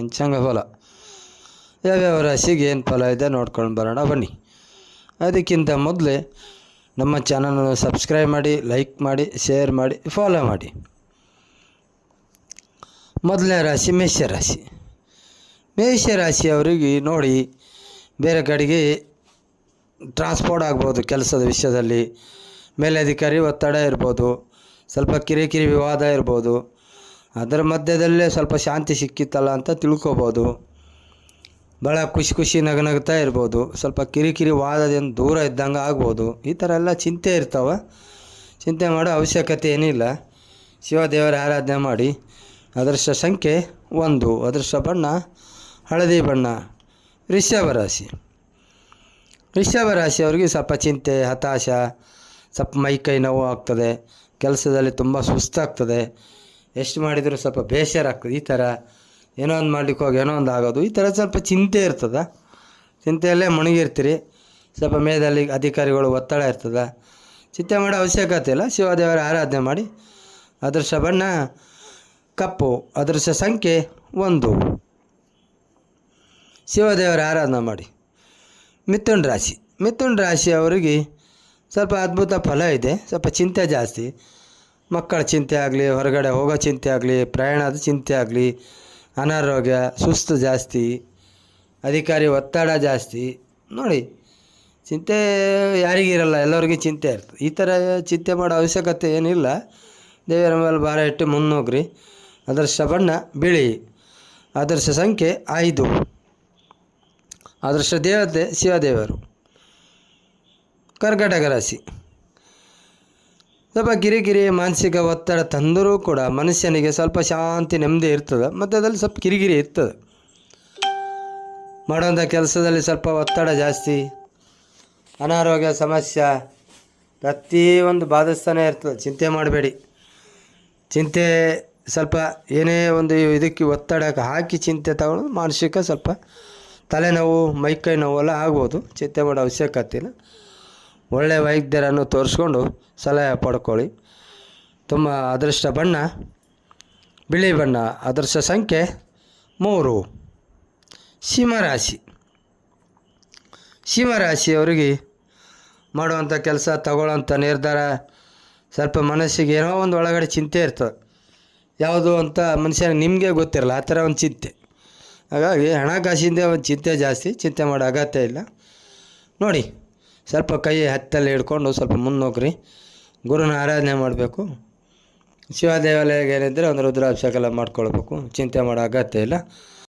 ಪಂಚಾಂಗ ಫಲ ಯಾವ್ಯಾವ ರಾಶಿಗೆ ಏನು ಫಲ ಇದೆ ನೋಡ್ಕೊಂಡು ಬರೋಣ ಬನ್ನಿ. ಅದಕ್ಕಿಂತ ಮೊದಲೇ ನಮ್ಮ ಚಾನಲನ್ನು ಸಬ್ಸ್ಕ್ರೈಬ್ ಮಾಡಿ, ಲೈಕ್ ಮಾಡಿ, ಶೇರ್ ಮಾಡಿ, ಫಾಲೋ ಮಾಡಿ. ಮೊದಲನೇ ರಾಶಿ ಮೇಷರಾಶಿ. ಮೇಷರಾಶಿಯವರಿಗೆ ನೋಡಿ, ಬೇರೆ ಕಡೆಗೆ ಟ್ರಾನ್ಸ್ಪೋರ್ಟ್ ಆಗ್ಬೋದು, ಕೆಲಸದ ವಿಷಯದಲ್ಲಿ ಮೇಲಧಿಕಾರಿ ಒತ್ತಡ ಇರ್ಬೋದು, ಸ್ವಲ್ಪ ಕಿರಿಕಿರಿ ವಿವಾದ ಇರ್ಬೋದು, ಅದರ ಮಧ್ಯದಲ್ಲೇ ಸ್ವಲ್ಪ ಶಾಂತಿ ಸಿಕ್ಕಿತ್ತಲ್ಲ ಅಂತ ತಿಳ್ಕೊಬೋದು. ಭಾಳ ಖುಷಿ ನಗನಗ್ತಾ ಇರ್ಬೋದು, ಸ್ವಲ್ಪ ಕಿರಿಕಿರಿ ವಾದದಿಂದ ದೂರ ಇದ್ದಂಗೆ ಆಗ್ಬೋದು. ಈ ಥರ ಎಲ್ಲ ಚಿಂತೆ ಇರ್ತಾವೆ. ಚಿಂತೆ ಮಾಡೋ ಅವಶ್ಯಕತೆ ಏನಿಲ್ಲ. ಶಿವದೇವರ ಆರಾಧನೆ ಮಾಡಿ. ಅದೃಷ್ಟ ಸಂಖ್ಯೆ 1, ಅದೃಷ್ಟ ಬಣ್ಣ ಹಳದಿ ಬಣ್ಣ. ವೃಷಭ ರಾಶಿ. ವೃಷಭ ರಾಶಿಯವ್ರಿಗೆ ಸ್ವಲ್ಪ ಚಿಂತೆ, ಹತಾಶ, ಸ್ವಲ್ಪ ಮೈಕೈ ನೋವು ಆಗ್ತದೆ, ಕೆಲಸದಲ್ಲಿ ತುಂಬ ಸುಸ್ತಾಗ್ತದೆ, ಎಷ್ಟು ಮಾಡಿದರೂ ಸ್ವಲ್ಪ ಬೇಸರ ಆಗ್ತದೆ. ಈ ಥರ ಏನೋ ಒಂದು ಮಾಡ್ಲಿಕ್ಕೆ ಹೋಗಿ ಏನೋ ಒಂದು ಆಗೋದು, ಈ ಥರ ಸ್ವಲ್ಪ ಚಿಂತೆ ಇರ್ತದೆ. ಚಿಂತೆಯಲ್ಲೇ ಮುಳುಗಿರ್ತೀರಿ. ಸ್ವಲ್ಪ ಮೇದಲ್ಲಿ ಅಧಿಕಾರಿಗಳು ಒತ್ತಡ ಇರ್ತದೆ. ಚಿಂತೆ ಮಾಡೋ ಅವಶ್ಯಕತೆ ಇಲ್ಲ. ಶಿವದೇವರ ಆರಾಧನೆ ಮಾಡಿ. ಅದೃಷ್ಟ ಬಣ್ಣ ಕಪ್ಪು, ಅದೃಷ್ಟ ಸಂಖ್ಯೆ 1. ಶಿವದೇವರ ಆರಾಧನೆ ಮಾಡಿ. ಮಿಥುನ ರಾಶಿ. ಮಿಥುನ ರಾಶಿಯವರಿಗೆ ಸ್ವಲ್ಪ ಅದ್ಭುತ ಫಲ ಇದೆ. ಸ್ವಲ್ಪ ಚಿಂತೆ ಜಾಸ್ತಿ. ಮಕ್ಕಳ ಚಿಂತೆ ಆಗಲಿ, ಹೊರಗಡೆ ಹೋಗೋ ಚಿಂತೆ ಆಗಲಿ, ಪ್ರಯಾಣದ ಚಿಂತೆ ಆಗಲಿ, ಅನಾರೋಗ್ಯ, ಸುಸ್ತು ಜಾಸ್ತಿ, ಅಧಿಕಾರಿ ಒತ್ತಡ ಜಾಸ್ತಿ. ನೋಡಿ, ಚಿಂತೆ ಯಾರಿಗಿರಲ್ಲ, ಎಲ್ಲರಿಗೂ ಚಿಂತೆ ಇರ್ತದೆ. ಈ ಥರ ಚಿಂತೆ ಮಾಡೋ ಅವಶ್ಯಕತೆ ಏನಿಲ್ಲ. ದೇವರ ಮೇಲೆ ಭಾರ ಇಟ್ಟು ಮುನ್ನೋಗ್ರಿ. ಅದೃಷ್ಟ ಬಣ್ಣ ಬಿಳಿ, ಅದೃಷ್ಟ ಸಂಖ್ಯೆ 5. ಅದೃಷ್ಟ ದೇವತೆ ಶಿವದೇವರು. ಕರ್ಕಾಟಕ ರಾಶಿ. ಸ್ವಲ್ಪ ಕಿರಿಕಿರಿ, ಮಾನಸಿಕ ಒತ್ತಡ ತಂದರೂ ಕೂಡ ಮನುಷ್ಯನಿಗೆ ಸ್ವಲ್ಪ ಶಾಂತಿ, ನೆಮ್ಮದಿ ಇರ್ತದೆ. ಮತ್ತು ಅದರಲ್ಲಿ ಸ್ವಲ್ಪ ಕಿರಿಕಿರಿ ಇರ್ತದೆ. ಮಾಡೋಂಥ ಕೆಲಸದಲ್ಲಿ ಸ್ವಲ್ಪ ಒತ್ತಡ ಜಾಸ್ತಿ, ಅನಾರೋಗ್ಯ ಸಮಸ್ಯೆ ಪ್ರತಿಯೊಂದು ಬಾಧಿಸ್ತಾನೆ ಇರ್ತದೆ. ಚಿಂತೆ ಮಾಡಬೇಡಿ. ಚಿಂತೆ ಸ್ವಲ್ಪ ಏನೇ ಒಂದು ಇದಕ್ಕೆ ಒತ್ತಡಕ್ಕೆ ಹಾಕಿ ಚಿಂತೆ ತಗೊಳ್ಳೋದು ಮಾನಸಿಕ ಸ್ವಲ್ಪ ತಲೆನೋವು, ಮೈಕೈ ನೋವೆಲ್ಲ ಆಗ್ಬೋದು. ಚಿಂತೆ ಮಾಡೋ ಅವಶ್ಯಕತೆ ಇಲ್ಲ. ಒಳ್ಳೆಯ ವೈದ್ಯರನ್ನು ತೋರಿಸ್ಕೊಂಡು ಸಲಹೆ ಪಡ್ಕೊಳ್ಳಿ. ತುಂಬ ಅದೃಷ್ಟ ಬಣ್ಣ ಬಿಳಿ ಬಣ್ಣ, ಅದೃಷ್ಟ ಸಂಖ್ಯೆ 3. ಸಿಂಹರಾಶಿ. ಸಿಂಹರಾಶಿಯವರಿಗೆ ಮಾಡುವಂಥ ಕೆಲಸ, ತಗೊಳ್ಳೋಂಥ ನಿರ್ಧಾರ, ಸ್ವಲ್ಪ ಮನಸ್ಸಿಗೆ ಏನೋ ಒಂದು ಒಳಗಡೆ ಚಿಂತೆ ಇರ್ತದೆ. ಯಾವುದು ಅಂತ ಮನುಷ್ಯನಿಗೆ ನಿಮಗೆ ಗೊತ್ತಿರಲ್ಲ, ಆ ಥರ ಒಂದು ಚಿಂತೆ. ಹಾಗಾಗಿ ಹಣಕಾಸಿಂದ ಒಂದು ಚಿಂತೆ ಜಾಸ್ತಿ. ಚಿಂತೆ ಮಾಡೋ ಅಗತ್ಯ ಇಲ್ಲ. ನೋಡಿ, ಸ್ವಲ್ಪ ಕೈ ಹತ್ತಲ್ಲಿ ಹಿಡ್ಕೊಂಡು ಸ್ವಲ್ಪ ಮುನ್ನೋಗ್ರಿ. ಗುರುನ ಆರಾಧನೆ ಮಾಡಬೇಕು. ಶಿವ ದೇವಾಲಯಕ್ಕೆ ಏನಿದ್ದರೆ ಒಂದು ರುದ್ರಾಭಿಷೇಕ ಎಲ್ಲ ಮಾಡ್ಕೊಳ್ಬೇಕು. ಚಿಂತೆ ಮಾಡೋ ಅಗತ್ಯ ಇಲ್ಲ.